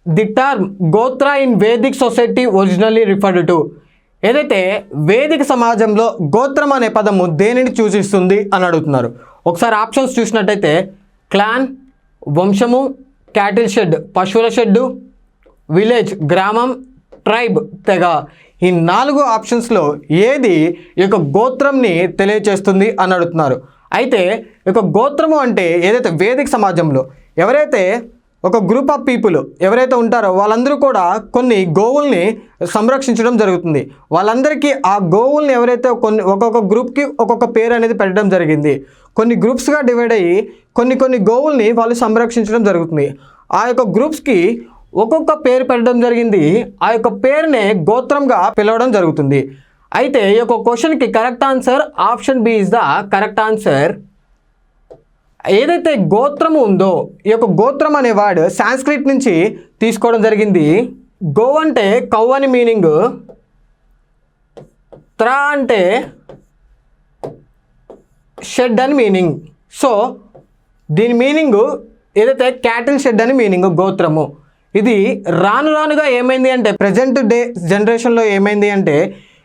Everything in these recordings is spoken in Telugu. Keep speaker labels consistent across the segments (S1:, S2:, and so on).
S1: The term gotra in Vedic society originally referred to. ఏదైతే వేదిక సమాజంలో గోత్రం అనే పదము దేనిని సూచిస్తుంది అని అడుగుతున్నారు. ఒకసారి ఆప్షన్స్ చూసినట్టయితే క్లాన్, వంశము, క్యాటిల్ షెడ్ పశువుల షెడ్డు, విలేజ్ గ్రామం, ట్రైబ్ తెగ. ఈ 4 ఆప్షన్స్లో ఏది ఈ యొక్క గోత్రంని తెలియచేస్తుంది అని అడుగుతున్నారు. అయితే ఈ యొక్క గోత్రము అంటే ఏదైతే వేదిక సమాజంలో ఎవరైతే ఒక గ్రూప్ ఆఫ్ పీపుల్ ఎవరైతే ఉంటారో వాళ్ళందరూ కూడా కొన్ని గోవుల్ని సంరక్షించడం జరుగుతుంది. వాళ్ళందరికీ ఆ గోవుల్ని ఎవరైతే ఒక్కొక్క గ్రూప్కి ఒక్కొక్క పేరు అనేది పెట్టడం జరిగింది. కొన్ని గ్రూప్స్గా డివైడ్ అయ్యి కొన్ని గోవుల్ని వాళ్ళు సంరక్షించడం జరుగుతుంది. ఆ యొక్క గ్రూప్స్కి ఒక్కొక్క పేరు పెట్టడం జరిగింది. ఆ యొక్క పేరునే గోత్రంగా పిలవడం జరుగుతుంది. అయితే ఈ యొక్క క్వశ్చన్కి correct answer option B is the correct answer. ఏదైతే గోత్రము ఉందో ఈ యొక్క గోత్రం అనే వర్డ్ సాంస్క్రిట్ నుంచి తీసుకోవడం జరిగింది. గో అంటే కౌ అని మీనింగ్, త్రా అంటే షెడ్ అని మీనింగ్. సో దీని మీనింగ్ ఏదైతే క్యాటిల్ షెడ్ అని మీనింగ్ గోత్రము. ఇది రానుగా ఏమైంది అంటే ప్రజెంట్ డే జనరేషన్లో ఏమైంది అంటే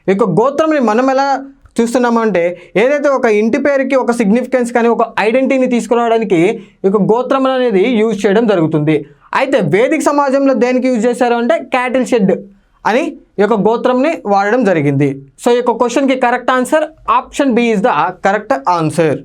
S1: ఈ యొక్క గోత్రంని మనం ఎలా చూస్తున్నామంటే ఏదైతే ఒక ఇంటి పేరుకి ఒక సిగ్నిఫికెన్స్ కానీ ఒక ఐడెంటిటీని తీసుకురావడానికి ఈ యొక్క గోత్రం అనేది యూజ్ చేయడం జరుగుతుంది. అయితే వేదిక సమాజంలో దేనికి యూజ్ చేశారు అంటే క్యాటిల్ షెడ్ అని ఈ యొక్క గోత్రంని వాడడం జరిగింది. సో ఈ యొక్క క్వశ్చన్కి correct answer option B is the correct answer.